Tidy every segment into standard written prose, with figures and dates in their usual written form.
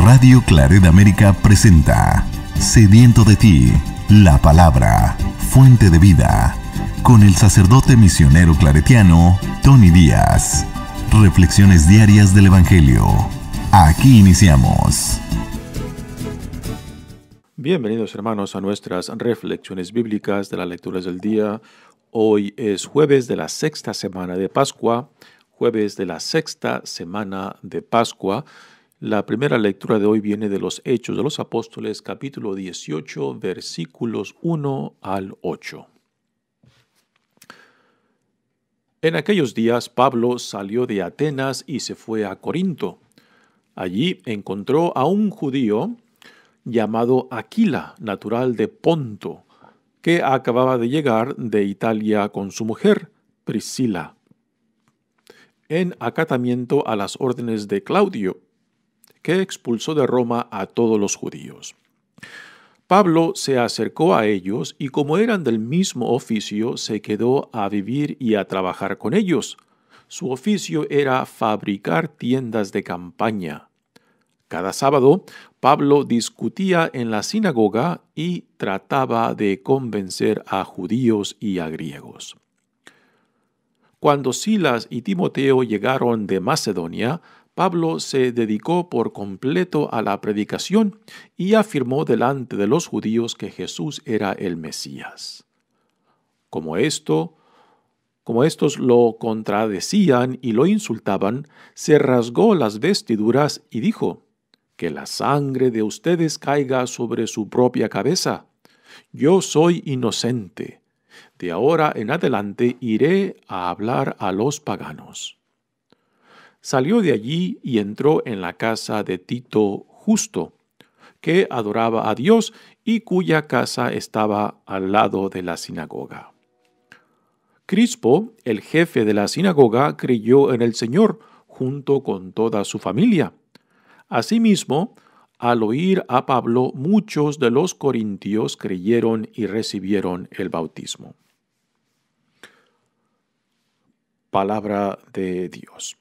Radio Claret América presenta Sediento de ti, la palabra, fuente de vida, con el sacerdote misionero claretiano Tony Díaz. Reflexiones diarias del Evangelio. Aquí iniciamos. Bienvenidos, hermanos, a nuestras reflexiones bíblicas de las lecturas del día. Hoy es jueves de la sexta semana de Pascua. La primera lectura de hoy viene de los Hechos de los Apóstoles, capítulo 18, versículos 1 al 8. En aquellos días Pablo salió de Atenas y se fue a Corinto. Allí encontró a un judío llamado Aquila, natural de Ponto, que acababa de llegar de Italia con su mujer, Priscila, en acatamiento a las órdenes de Claudio, que expulsó de Roma a todos los judíos. Pablo se acercó a ellos y, como eran del mismo oficio, se quedó a vivir y a trabajar con ellos. Su oficio era fabricar tiendas de campaña. Cada sábado, Pablo discutía en la sinagoga y trataba de convencer a judíos y a griegos. Cuando Silas y Timoteo llegaron de Macedonia, Pablo se dedicó por completo a la predicación y afirmó delante de los judíos que Jesús era el Mesías. Como estos lo contradecían y lo insultaban, se rasgó las vestiduras y dijo: «Que la sangre de ustedes caiga sobre su propia cabeza. Yo soy inocente. De ahora en adelante iré a hablar a los paganos». Salió de allí y entró en la casa de Tito Justo, que adoraba a Dios y cuya casa estaba al lado de la sinagoga. Crispo, el jefe de la sinagoga, creyó en el Señor junto con toda su familia. Asimismo, al oír a Pablo, muchos de los corintios creyeron y recibieron el bautismo. Palabra de Dios.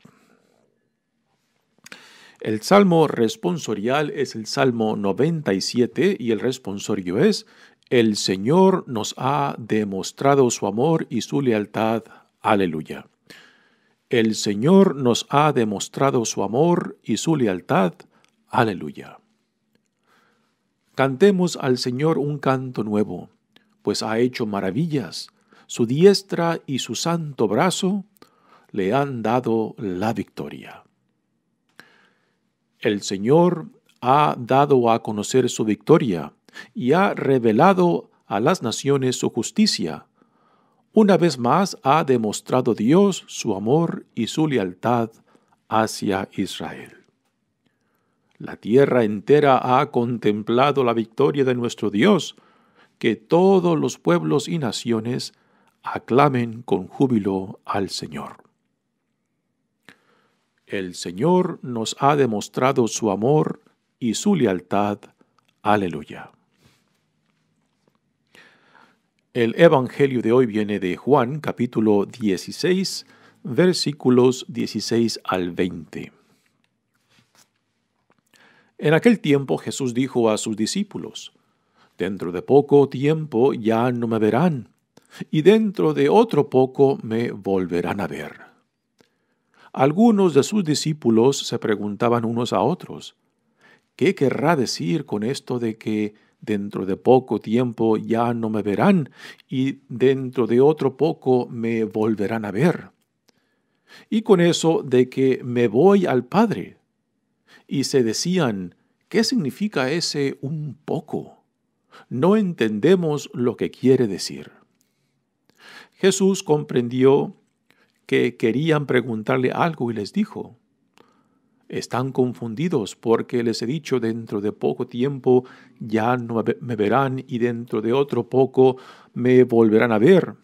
El salmo responsorial es el Salmo 97 y el responsorio es: «El Señor nos ha demostrado su amor y su lealtad». Aleluya. El Señor nos ha demostrado su amor y su lealtad. Aleluya. Cantemos al Señor un canto nuevo, pues ha hecho maravillas. Su diestra y su santo brazo le han dado la victoria. El Señor ha dado a conocer su victoria y ha revelado a las naciones su justicia. Una vez más ha demostrado Dios su amor y su lealtad hacia Israel. La tierra entera ha contemplado la victoria de nuestro Dios. Que todos los pueblos y naciones aclamen con júbilo al Señor. El Señor nos ha demostrado su amor y su lealtad. Aleluya. El Evangelio de hoy viene de Juan, capítulo 16, versículos 16 al 20. En aquel tiempo Jesús dijo a sus discípulos: «Dentro de poco tiempo ya no me verán, y dentro de otro poco me volverán a ver». Algunos de sus discípulos se preguntaban unos a otros: «¿Qué querrá decir con esto de que dentro de poco tiempo ya no me verán y dentro de otro poco me volverán a ver? Y con eso de que me voy al Padre». Y se decían: «¿Qué significa ese un poco? No entendemos lo que quiere decir». Jesús comprendió que querían preguntarle algo y les dijo: «Están confundidos porque les he dicho: dentro de poco tiempo ya no me verán y dentro de otro poco me volverán a ver.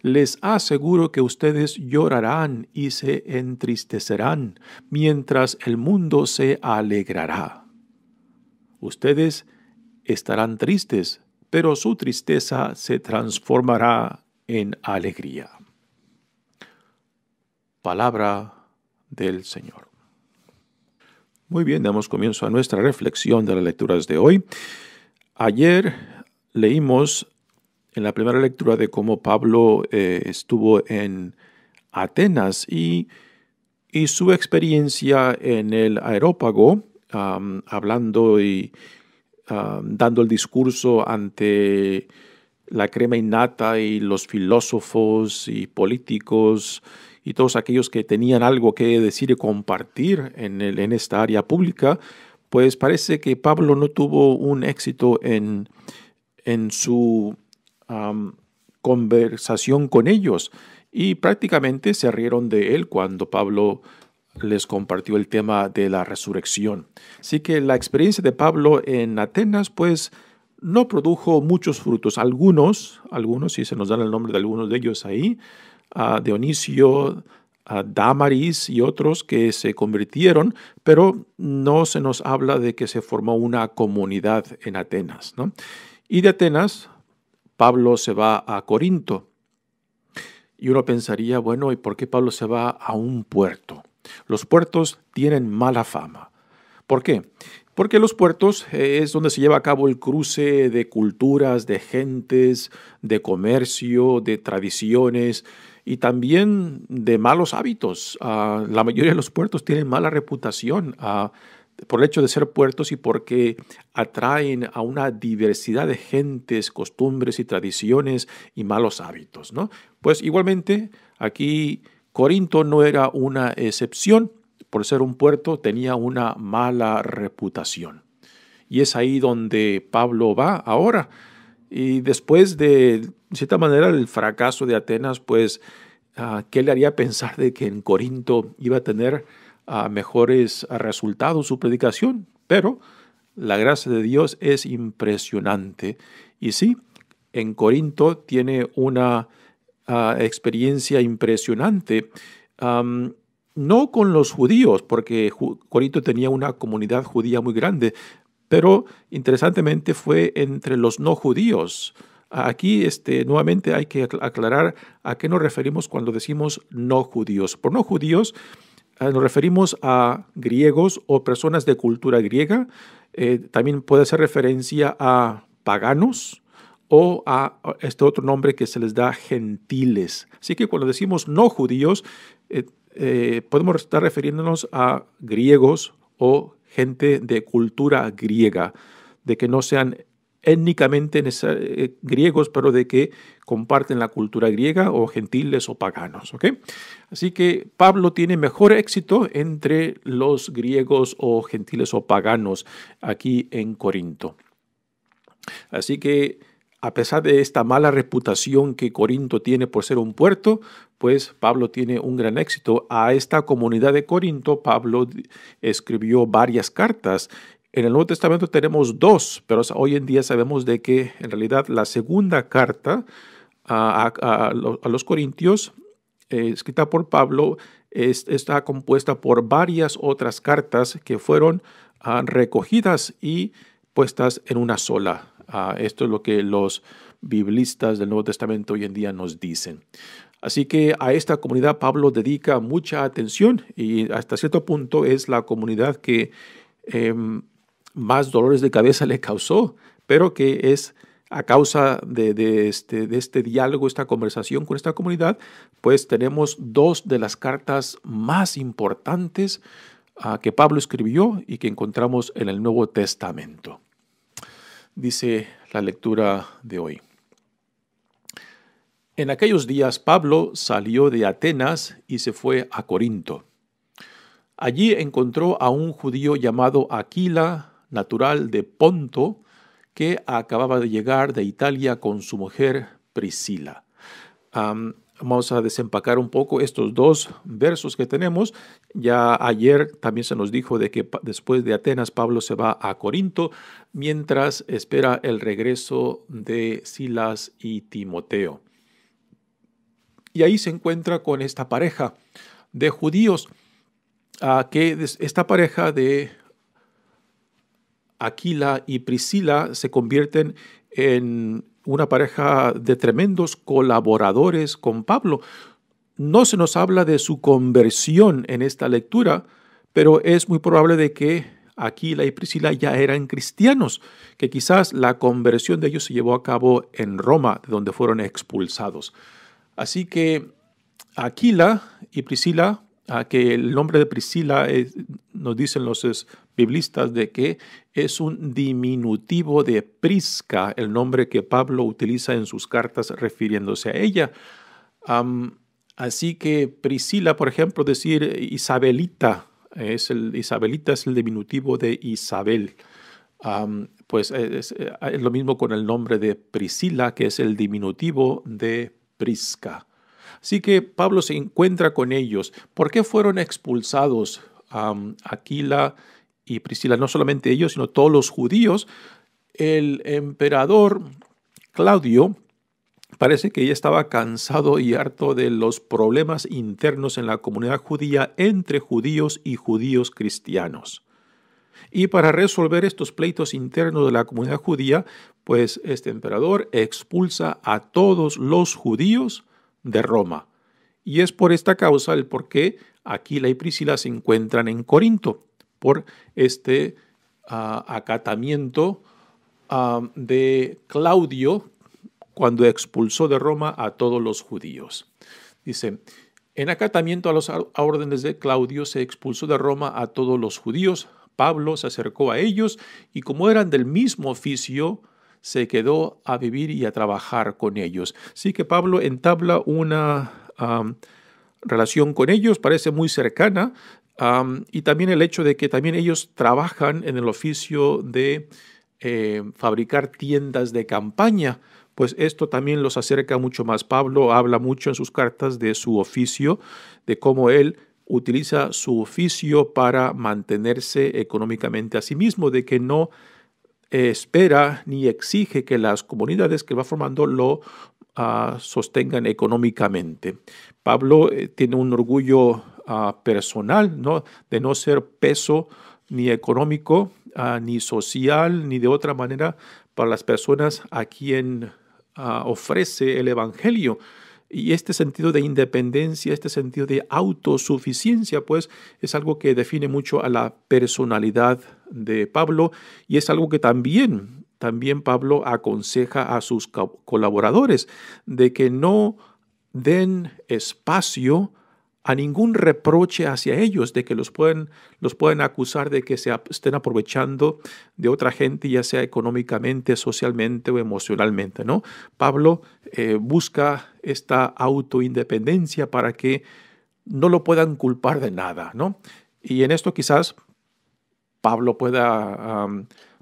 Les aseguro que ustedes llorarán y se entristecerán, mientras el mundo se alegrará. Ustedes estarán tristes, pero su tristeza se transformará en alegría». Palabra del Señor. Muy bien, damos comienzo a nuestra reflexión de las lecturas de hoy. Ayer leímos en la primera lectura de cómo Pablo estuvo en Atenas y su experiencia en el Areópago, hablando y dando el discurso ante la crema innata y los filósofos y políticos y todos aquellos que tenían algo que decir y compartir en esta área pública, pues parece que Pablo no tuvo un éxito en su conversación con ellos y prácticamente se rieron de él cuando Pablo les compartió el tema de la resurrección. Así que la experiencia de Pablo en Atenas, pues, no produjo muchos frutos. Algunos, si se nos dan el nombre de algunos de ellos ahí, Dionisio, Dámaris y otros que se convirtieron, pero no se nos habla de que se formó una comunidad en Atenas, ¿no? Y de Atenas, Pablo se va a Corinto. Y uno pensaría, bueno, ¿y por qué Pablo se va a un puerto? Los puertos tienen mala fama. ¿Por qué? Porque los puertos es donde se lleva a cabo el cruce de culturas, de gentes, de comercio, de tradiciones y también de malos hábitos. La mayoría de los puertos tienen mala reputación por el hecho de ser puertos y porque atraen a una diversidad de gentes, costumbres y tradiciones y malos hábitos, ¿no? Pues igualmente aquí Corinto no era una excepción. Por ser un puerto tenía una mala reputación. Y es ahí donde Pablo va ahora. Y después de cierta manera, el fracaso de Atenas, pues, ¿qué le haría pensar de que en Corinto iba a tener mejores resultados su predicación? Pero la gracia de Dios es impresionante. Y sí, en Corinto tiene una experiencia impresionante. No con los judíos, porque Corinto tenía una comunidad judía muy grande, pero interesantemente fue entre los no judíos. Aquí nuevamente hay que aclarar a qué nos referimos cuando decimos no judíos. Por no judíos nos referimos a griegos o personas de cultura griega. También puede hacer referencia a paganos o a este otro nombre que se les da gentiles. Así que cuando decimos no judíos, podemos estar refiriéndonos a griegos o gente de cultura griega, de que no sean étnicamente griegos, pero de que comparten la cultura griega o gentiles o paganos. ¿Okay? Así que Pablo tiene mejor éxito entre los griegos o gentiles o paganos aquí en Corinto. Así que a pesar de esta mala reputación que Corinto tiene por ser un puerto, pues Pablo tiene un gran éxito. A esta comunidad de Corinto, Pablo escribió varias cartas. En el Nuevo Testamento tenemos 2, pero hoy en día sabemos de que en realidad la segunda carta a los Corintios, escrita por Pablo, está compuesta por varias otras cartas que fueron recogidas y puestas en una sola. Esto es lo que los biblistas del Nuevo Testamento hoy en día nos dicen. Así que a esta comunidad Pablo dedica mucha atención y hasta cierto punto es la comunidad que más dolores de cabeza le causó, pero que es a causa de este diálogo, esta conversación con esta comunidad, pues tenemos 2 de las cartas más importantes que Pablo escribió y que encontramos en el Nuevo Testamento. Dice la lectura de hoy. En aquellos días Pablo salió de Atenas y se fue a Corinto. Allí encontró a un judío llamado Aquila, natural de Ponto, que acababa de llegar de Italia con su mujer Priscila. Vamos a desempacar un poco estos 2 versos que tenemos. Ya ayer también se nos dijo de que después de Atenas Pablo se va a Corinto mientras espera el regreso de Silas y Timoteo. Y ahí se encuentra con esta pareja de judíos, esta pareja de Aquila y Priscila se convierten en una pareja de tremendos colaboradores con Pablo. No se nos habla de su conversión en esta lectura, pero es muy probable de que Aquila y Priscila ya eran cristianos, que quizás la conversión de ellos se llevó a cabo en Roma, de donde fueron expulsados. Así que Aquila y Priscila, que el nombre de Priscila nos dicen los biblistas de que es un diminutivo de Prisca, el nombre que Pablo utiliza en sus cartas refiriéndose a ella. Así que Priscila, por ejemplo, decir Isabelita, Isabelita es el diminutivo de Isabel. Pues es lo mismo con el nombre de Priscila, que es el diminutivo de Prisca. Así que Pablo se encuentra con ellos. ¿Por qué fueron expulsados Aquila y Priscila? No solamente ellos, sino todos los judíos. El emperador Claudio parece que ya estaba cansado y harto de los problemas internos en la comunidad judía entre judíos y judíos cristianos. Y para resolver estos pleitos internos de la comunidad judía, pues este emperador expulsa a todos los judíos de Roma. Y es por esta causa el por qué Aquila y Priscila se encuentran en Corinto, por este acatamiento de Claudio cuando expulsó de Roma a todos los judíos. Dice, en acatamiento a las órdenes de Claudio se expulsó de Roma a todos los judíos. Pablo se acercó a ellos y como eran del mismo oficio, se quedó a vivir y a trabajar con ellos. Así que Pablo entabla una relación con ellos, parece muy cercana, y también el hecho de que también ellos trabajan en el oficio de fabricar tiendas de campaña, pues esto también los acerca mucho más. Pablo habla mucho en sus cartas de su oficio, de cómo él utiliza su oficio para mantenerse económicamente a sí mismo, de que no espera ni exige que las comunidades que va formando lo sostengan económicamente. Pablo tiene un orgullo personal, ¿no? De no ser peso ni económico, ni social, ni de otra manera para las personas a quien ofrece el Evangelio. Y este sentido de independencia, este sentido de autosuficiencia, pues es algo que define mucho a la personalidad de Pablo y es algo que también Pablo aconseja a sus colaboradores, de que no den espacio a ningún reproche hacia ellos, de que los pueden acusar de que se estén aprovechando de otra gente, ya sea económicamente, socialmente o emocionalmente, ¿no? Pablo busca esta autoindependencia para que no lo puedan culpar de nada, ¿no? Y en esto quizás Pablo pueda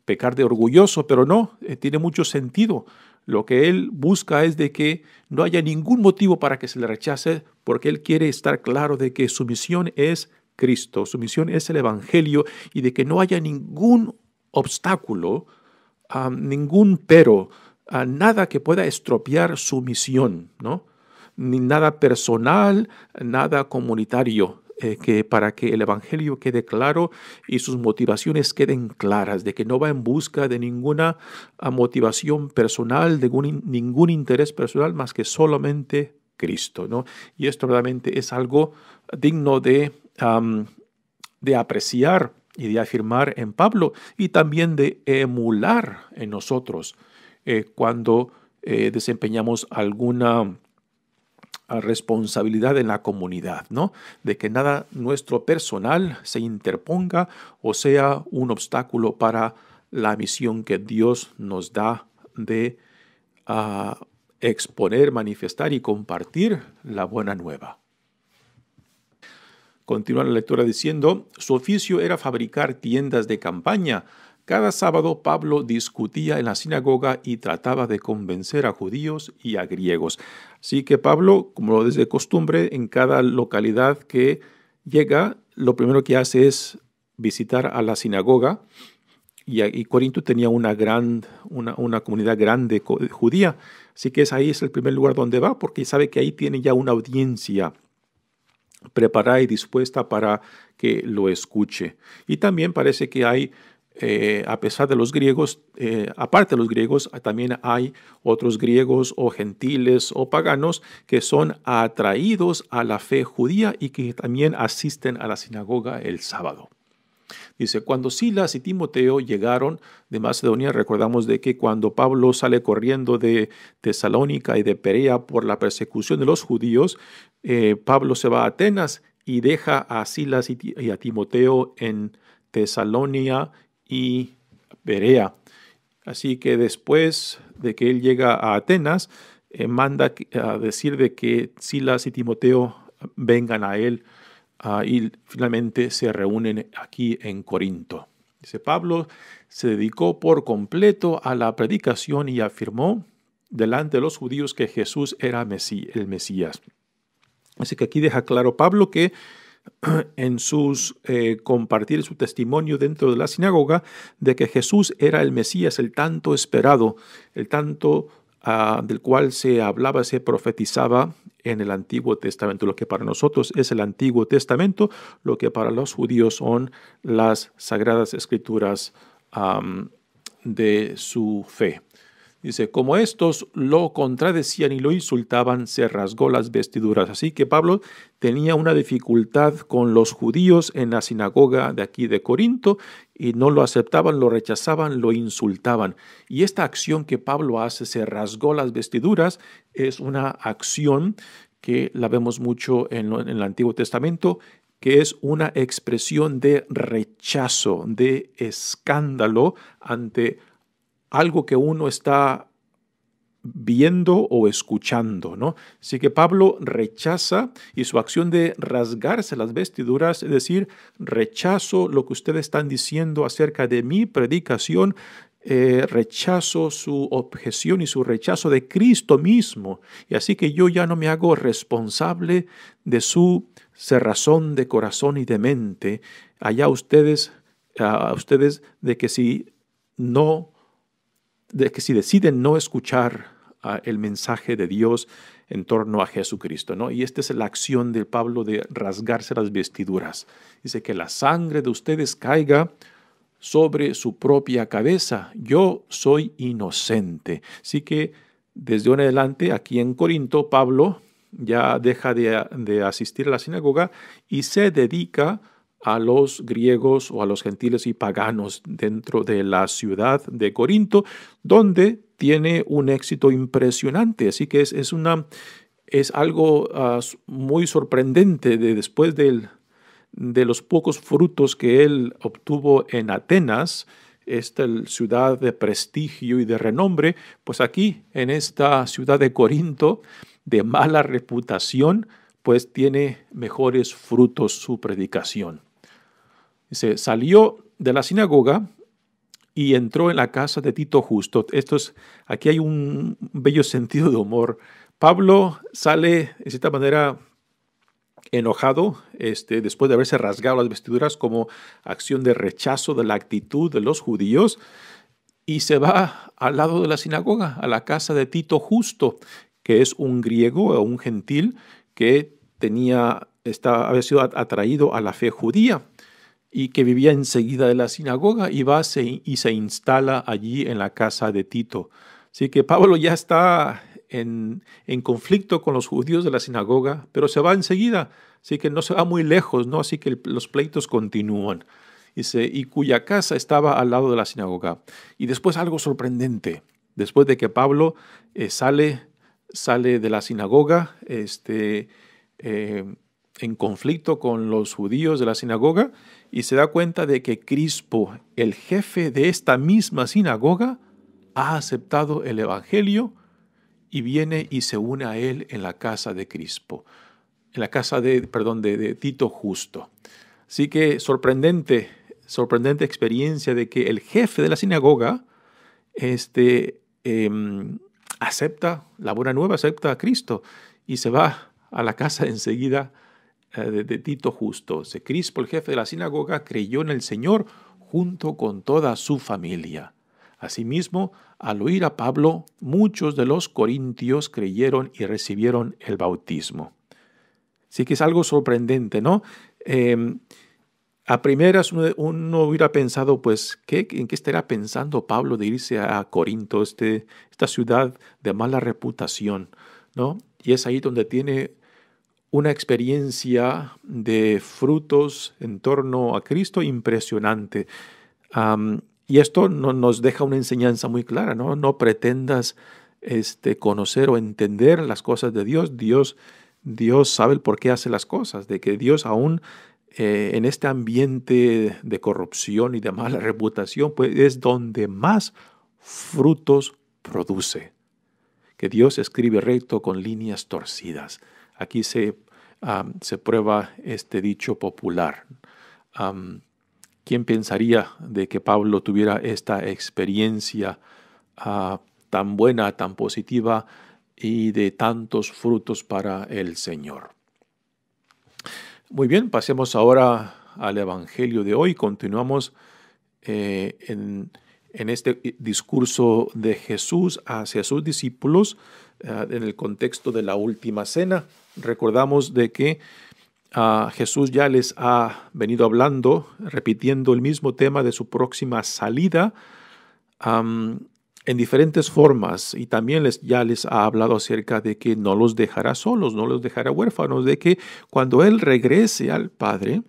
pecar de orgulloso, pero no, tiene mucho sentido. Lo que él busca es de que no haya ningún motivo para que se le rechace, porque él quiere estar claro de que su misión es Cristo, su misión es el Evangelio y de que no haya ningún obstáculo, ningún pero, nada que pueda estropear su misión, ¿no? Ni nada personal, nada comunitario. Para que el Evangelio quede claro y sus motivaciones queden claras, de que no va en busca de ninguna motivación personal, de ningún interés personal más que solamente Cristo, ¿no? Y esto realmente es algo digno de apreciar y de afirmar en Pablo y también de emular en nosotros cuando desempeñamos alguna responsabilidad en la comunidad, ¿no? De que nada nuestro personal se interponga o sea un obstáculo para la misión que Dios nos da de exponer, manifestar y compartir la buena nueva. Continúa la lectura diciendo, su oficio era fabricar tiendas de campaña. Cada sábado Pablo discutía en la sinagoga y trataba de convencer a judíos y a griegos. Así que Pablo, como es de costumbre, en cada localidad que llega, lo primero que hace es visitar a la sinagoga. Y Corinto tenía una comunidad grande judía. Así que ahí es el primer lugar donde va, porque sabe que ahí tiene ya una audiencia preparada y dispuesta para que lo escuche. Y también parece que hay a pesar de los griegos, aparte de los griegos, también hay otros griegos o gentiles o paganos que son atraídos a la fe judía y que también asisten a la sinagoga el sábado. Dice, cuando Silas y Timoteo llegaron de Macedonia, recordamos de que cuando Pablo sale corriendo de Tesalónica y de Perea por la persecución de los judíos, Pablo se va a Atenas y deja a Silas y a Timoteo en Tesalónica y Perea. Así que después de que él llega a Atenas, manda a decir de que Silas y Timoteo vengan a él y finalmente se reúnen aquí en Corinto. Dice, Pablo se dedicó por completo a la predicación y afirmó delante de los judíos que Jesús era el Mesías. Así que aquí deja claro Pablo que en sus compartir su testimonio dentro de la sinagoga de que Jesús era el Mesías, el tanto esperado, el tanto del cual se hablaba, se profetizaba en el Antiguo Testamento. Lo que para nosotros es el Antiguo Testamento, lo que para los judíos son las Sagradas Escrituras de su fe. Dice, como estos lo contradecían y lo insultaban, se rasgó las vestiduras. Así que Pablo tenía una dificultad con los judíos en la sinagoga de aquí de Corinto y no lo aceptaban, lo rechazaban, lo insultaban. Y esta acción que Pablo hace, se rasgó las vestiduras, es una acción que la vemos mucho en el Antiguo Testamento, que es una expresión de rechazo, de escándalo ante algo que uno está viendo o escuchando, ¿no? Así que Pablo rechaza y su acción de rasgarse las vestiduras, es decir, rechazo lo que ustedes están diciendo acerca de mi predicación, rechazo su objeción y su rechazo de Cristo mismo. Y así que yo ya no me hago responsable de su cerrazón de corazón y de mente. Allá ustedes de que si deciden no escuchar el mensaje de Dios en torno a Jesucristo, ¿no? Y esta es la acción de Pablo de rasgarse las vestiduras. Dice que la sangre de ustedes caiga sobre su propia cabeza. Yo soy inocente. Así que desde ahora en adelante, aquí en Corinto, Pablo ya deja de asistir a la sinagoga y se dedica a los griegos o a los gentiles y paganos dentro de la ciudad de Corinto, donde tiene un éxito impresionante. Así que es algo muy sorprendente después de los pocos frutos que él obtuvo en Atenas, esta ciudad de prestigio y de renombre, pues aquí en esta ciudad de Corinto, de mala reputación, pues tiene mejores frutos su predicación. Se salió de la sinagoga y entró en la casa de Tito Justo. Aquí hay un bello sentido de humor. Pablo sale de cierta manera enojado después de haberse rasgado las vestiduras como acción de rechazo de la actitud de los judíos y se va al lado de la sinagoga, a la casa de Tito Justo, que es un griego o un gentil que había sido atraído a la fe judía y que vivía enseguida de la sinagoga y va y se instala allí en la casa de Tito. Así que Pablo ya está en conflicto con los judíos de la sinagoga, pero se va enseguida, así que no se va muy lejos, ¿no? Así que los pleitos continúan. Dice, y cuya casa estaba al lado de la sinagoga. Y después algo sorprendente, después de que Pablo sale de la sinagoga en conflicto con los judíos de la sinagoga y se da cuenta de que Crispo, el jefe de esta misma sinagoga, ha aceptado el evangelio y viene y se une a él en la casa de Crispo, en la casa de Tito Justo. Así que sorprendente experiencia de que el jefe de la sinagoga acepta la buena nueva, acepta a Cristo y se va a la casa enseguida de Tito Justo. Crispo, el jefe de la sinagoga, creyó en el Señor junto con toda su familia. Asimismo, al oír a Pablo, muchos de los corintios creyeron y recibieron el bautismo. Así que es algo sorprendente, ¿no? A primeras uno hubiera pensado, pues, ¿en qué estará pensando Pablo de irse a Corinto, esta ciudad de mala reputación, ¿no? Y es ahí donde tiene una experiencia de frutos en torno a Cristo impresionante. Y esto nos deja una enseñanza muy clara, ¿no? No pretendas conocer o entender las cosas de Dios. Dios sabe el por qué hace las cosas, de que Dios aún en este ambiente de corrupción y de mala reputación, pues es donde más frutos produce. Que Dios escribe recto con líneas torcidas. Aquí se prueba este dicho popular. ¿Quién pensaría de que Pablo tuviera esta experiencia tan buena, tan positiva y de tantos frutos para el Señor? Muy bien, pasemos ahora al Evangelio de hoy. Continuamos en este discurso de Jesús hacia sus discípulos en el contexto de la última cena. Recordamos de que Jesús ya les ha venido hablando, repitiendo el mismo tema de su próxima salida en diferentes formas, y también ya les ha hablado acerca de que no los dejará solos, no los dejará huérfanos, de que cuando Él regrese al Padre,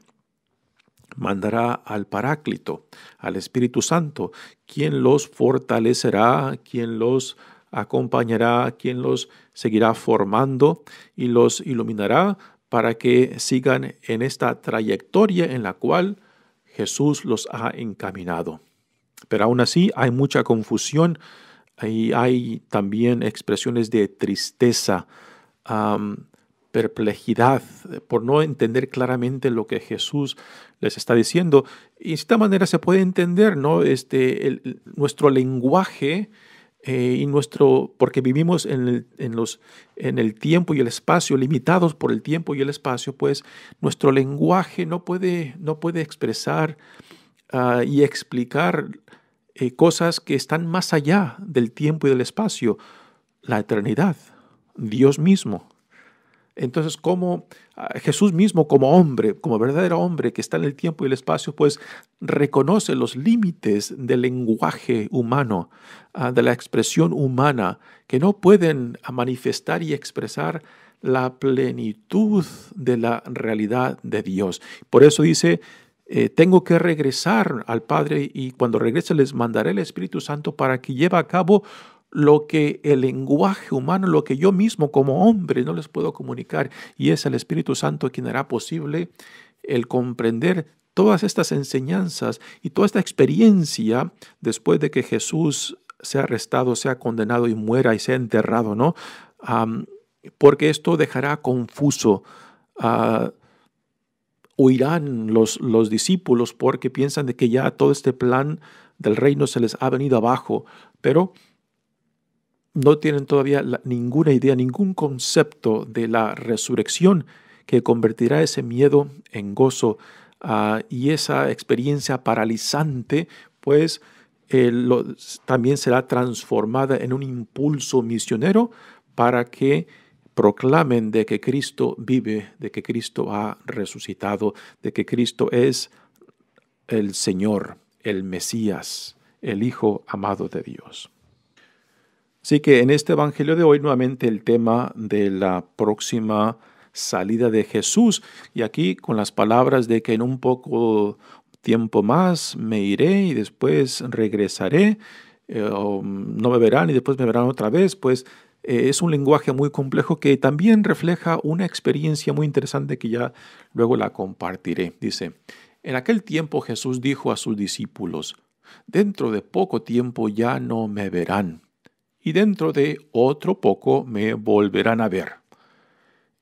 mandará al Paráclito, al Espíritu Santo, quien los fortalecerá, quien los acompañará, quien los seguirá formando y los iluminará para que sigan en esta trayectoria en la cual Jesús los ha encaminado. Pero aún así hay mucha confusión y hay también expresiones de tristeza, perplejidad, por no entender claramente lo que Jesús les está diciendo. Y de esta manera se puede entender, ¿no? Nuestro lenguaje porque vivimos en el tiempo y el espacio, limitados por el tiempo y el espacio, pues nuestro lenguaje no puede expresar y explicar cosas que están más allá del tiempo y del espacio, la eternidad, Dios mismo. Entonces, como Jesús mismo, como hombre, como verdadero hombre que está en el tiempo y el espacio, pues reconoce los límites del lenguaje humano, de la expresión humana, que no pueden manifestar y expresar la plenitud de la realidad de Dios. Por eso dice, tengo que regresar al Padre y cuando regrese les mandaré el Espíritu Santo para que lleve a cabo lo que el lenguaje humano, lo que yo mismo como hombre no les puedo comunicar, y es el Espíritu Santo quien hará posible el comprender todas estas enseñanzas y toda esta experiencia después de que Jesús sea arrestado, sea condenado y muera y sea enterrado, ¿no? Porque esto dejará confuso. Huirán los discípulos porque piensan de que ya todo este plan del reino se les ha venido abajo, pero no tienen todavía ninguna idea, ningún concepto de la resurrección que convertirá ese miedo en gozo y esa experiencia paralizante, pues también será transformada en un impulso misionero para que proclamen de que Cristo vive, de que Cristo ha resucitado, de que Cristo es el Señor, el Mesías, el Hijo amado de Dios. Así que en este Evangelio de hoy nuevamente el tema de la próxima salida de Jesús, y aquí con las palabras de que en un poco tiempo más me iré y después regresaré, no me verán y después me verán otra vez, pues es un lenguaje muy complejo que también refleja una experiencia muy interesante que ya luego la compartiré. Dice, en aquel tiempo Jesús dijo a sus discípulos, dentro de poco tiempo ya no me verán, y dentro de otro poco me volverán a ver.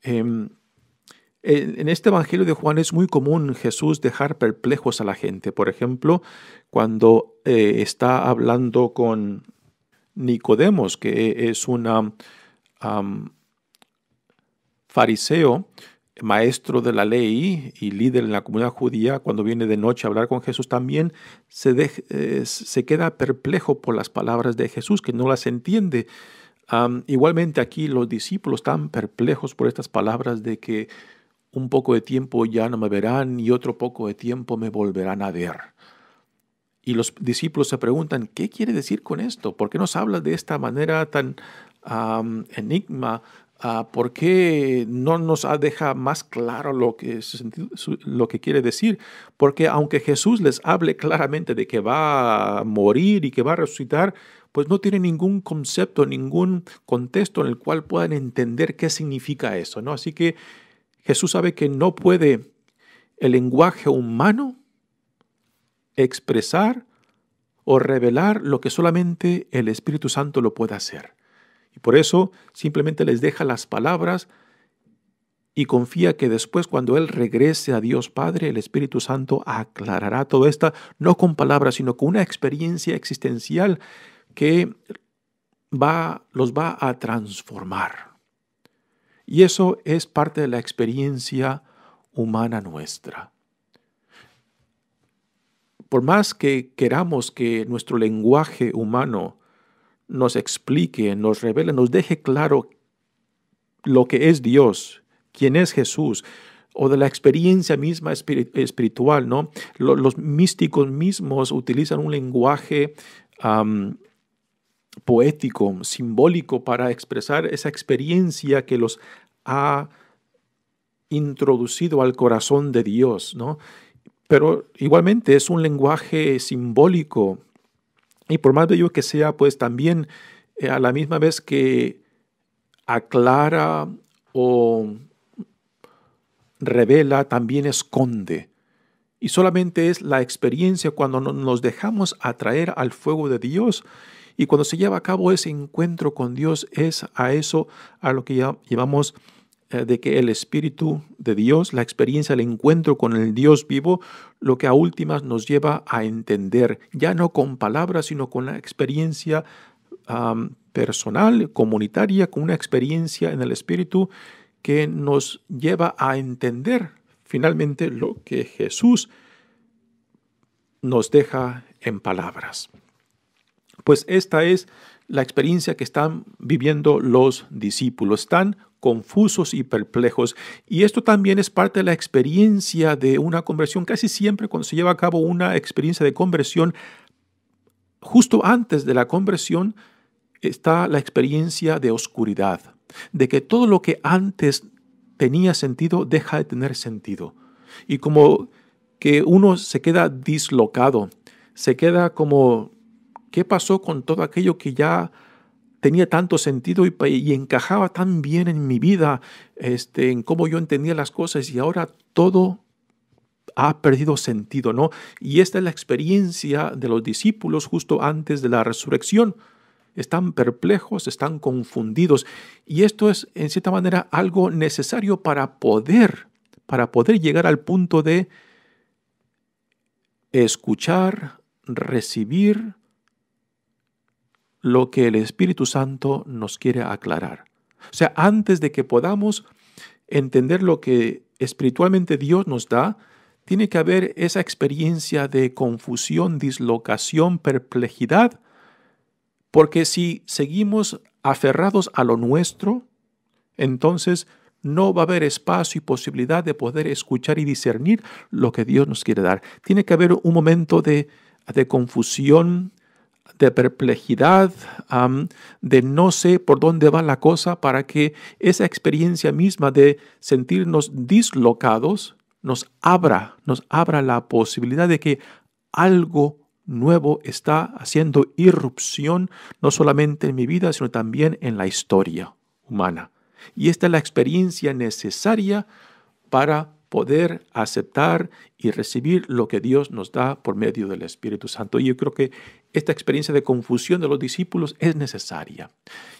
En este Evangelio de Juan es muy común Jesús dejar perplejos a la gente. Por ejemplo, cuando está hablando con Nicodemos, que es un fariseo, maestro de la ley y líder en la comunidad judía, cuando viene de noche a hablar con Jesús, también se queda perplejo por las palabras de Jesús, que no las entiende. Igualmente aquí los discípulos están perplejos por estas palabras de que un poco de tiempo ya no me verán y otro poco de tiempo me volverán a ver. Y los discípulos se preguntan, ¿qué quiere decir con esto? ¿Por qué nos habla de esta manera tan enigma? ¿Por qué no nos deja más claro lo que quiere decir? Porque aunque Jesús les hable claramente de que va a morir y que va a resucitar, pues no tiene ningún concepto, ningún contexto en el cual puedan entender qué significa eso, ¿no? Así que Jesús sabe que no puede el lenguaje humano expresar o revelar lo que solamente el Espíritu Santo lo puede hacer. Y por eso simplemente les deja las palabras y confía que después, cuando Él regrese a Dios Padre, el Espíritu Santo aclarará todo esto, no con palabras, sino con una experiencia existencial que los va a transformar. Y eso es parte de la experiencia humana nuestra. Por más que queramos que nuestro lenguaje humano nos explique, nos revele, nos deje claro lo que es Dios, quién es Jesús, o de la experiencia misma espiritual, ¿no? Los místicos mismos utilizan un lenguaje poético, simbólico, para expresar esa experiencia que los ha introducido al corazón de Dios, ¿no? Pero igualmente es un lenguaje simbólico, y por más bello que sea, pues también a la misma vez que aclara o revela, también esconde. Y solamente es la experiencia cuando nos dejamos atraer al fuego de Dios y cuando se lleva a cabo ese encuentro con Dios, es a eso a lo que llamamos de que el Espíritu de Dios, la experiencia, el encuentro con el Dios vivo, lo que a últimas nos lleva a entender, ya no con palabras, sino con la experiencia personal, comunitaria, con una experiencia en el Espíritu que nos lleva a entender finalmente lo que Jesús nos deja en palabras. Pues esta es la experiencia que están viviendo los discípulos. Están confusos y perplejos. Y esto también es parte de la experiencia de una conversión. Casi siempre cuando se lleva a cabo una experiencia de conversión, justo antes de la conversión está la experiencia de oscuridad, de que todo lo que antes tenía sentido deja de tener sentido. Y como que uno se queda dislocado, se queda como, ¿qué pasó con todo aquello que ya tenía tanto sentido y encajaba tan bien en mi vida, en cómo yo entendía las cosas, y ahora todo ha perdido sentido, ¿no? Y esta es la experiencia de los discípulos justo antes de la resurrección. Están perplejos, están confundidos. Y esto es, en cierta manera, algo necesario para poder llegar al punto de escuchar, recibir lo que el Espíritu Santo nos quiere aclarar. O sea, antes de que podamos entender lo que espiritualmente Dios nos da, tiene que haber esa experiencia de confusión, dislocación, perplejidad, porque si seguimos aferrados a lo nuestro, entonces no va a haber espacio y posibilidad de poder escuchar y discernir lo que Dios nos quiere dar. Tiene que haber un momento de confusión, de perplejidad, de no sé por dónde va la cosa, para que esa experiencia misma de sentirnos dislocados nos abra la posibilidad de que algo nuevo está haciendo irrupción, no solamente en mi vida, sino también en la historia humana. Y esta es la experiencia necesaria para poder aceptar y recibir lo que Dios nos da por medio del Espíritu Santo. Y yo creo que esta experiencia de confusión de los discípulos es necesaria.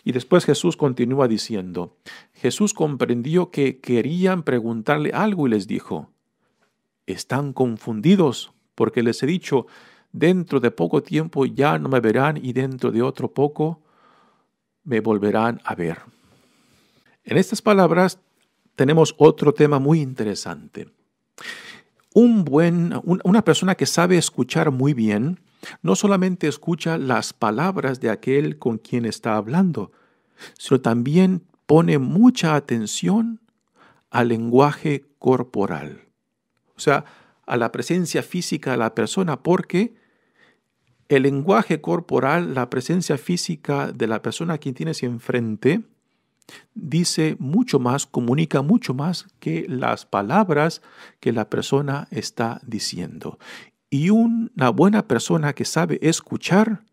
Y después Jesús continúa diciendo, Jesús comprendió que querían preguntarle algo y les dijo, ¿están confundidos? Porque les he dicho, dentro de poco tiempo ya no me verán y dentro de otro poco me volverán a ver. En estas palabras tenemos otro tema muy interesante. Una persona que sabe escuchar muy bien, no solamente escucha las palabras de aquel con quien está hablando, sino también pone mucha atención al lenguaje corporal. O sea, a la presencia física de la persona, porque el lenguaje corporal, la presencia física de la persona a quien tienes enfrente, dice mucho más, comunica mucho más que las palabras que la persona está diciendo. Y una buena persona que sabe escuchar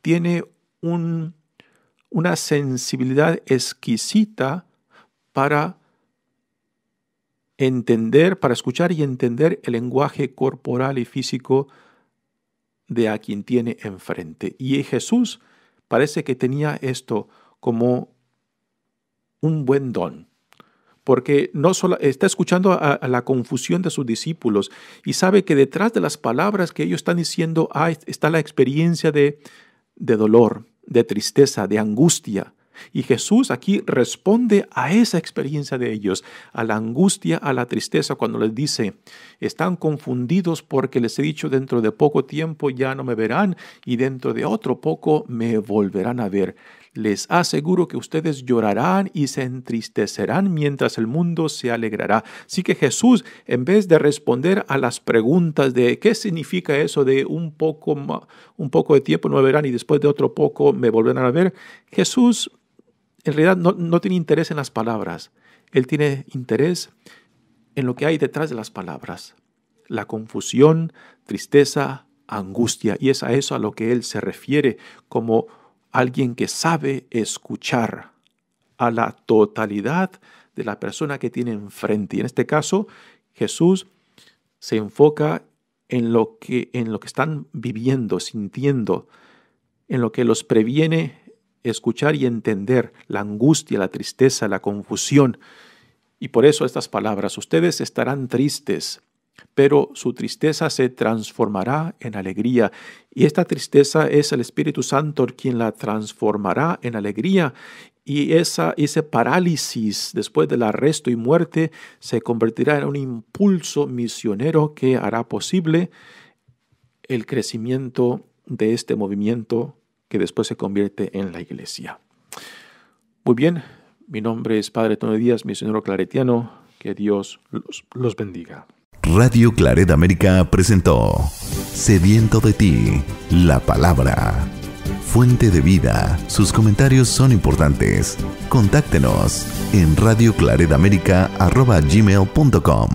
tiene una sensibilidad exquisita para entender, para escuchar y entender el lenguaje corporal y físico de a quien tiene enfrente. Y Jesús parece que tenía esto como un buen don, porque no solo está escuchando a la confusión de sus discípulos y sabe que detrás de las palabras que ellos están diciendo está la experiencia de dolor, de tristeza, de angustia. Y Jesús aquí responde a esa experiencia de ellos, a la angustia, a la tristeza, cuando les dice, están confundidos porque les he dicho dentro de poco tiempo ya no me verán y dentro de otro poco me volverán a ver. Les aseguro que ustedes llorarán y se entristecerán mientras el mundo se alegrará. Así que Jesús, en vez de responder a las preguntas de qué significa eso de un poco de tiempo no me verán y después de otro poco me volverán a ver, Jesús en realidad no tiene interés en las palabras. Él tiene interés en lo que hay detrás de las palabras. La confusión, tristeza, angustia. Y es a eso a lo que Él se refiere como alguien que sabe escuchar a la totalidad de la persona que tiene enfrente. Y en este caso, Jesús se enfoca en lo que están viviendo, sintiendo, en lo que los previene escuchar y entender, la angustia, la tristeza, la confusión. Y por eso estas palabras, ustedes estarán tristes, pero su tristeza se transformará en alegría. Y esta tristeza es el Espíritu Santo quien la transformará en alegría. Y ese parálisis después del arresto y muerte se convertirá en un impulso misionero que hará posible el crecimiento de este movimiento que después se convierte en la iglesia. Muy bien, mi nombre es Padre Tony Díaz, misionero claretiano. Que Dios los bendiga. Radio Claret América presentó Sediento de ti, la palabra. Fuente de vida. Sus comentarios son importantes. Contáctenos en radioclaretamerica@gmail.com.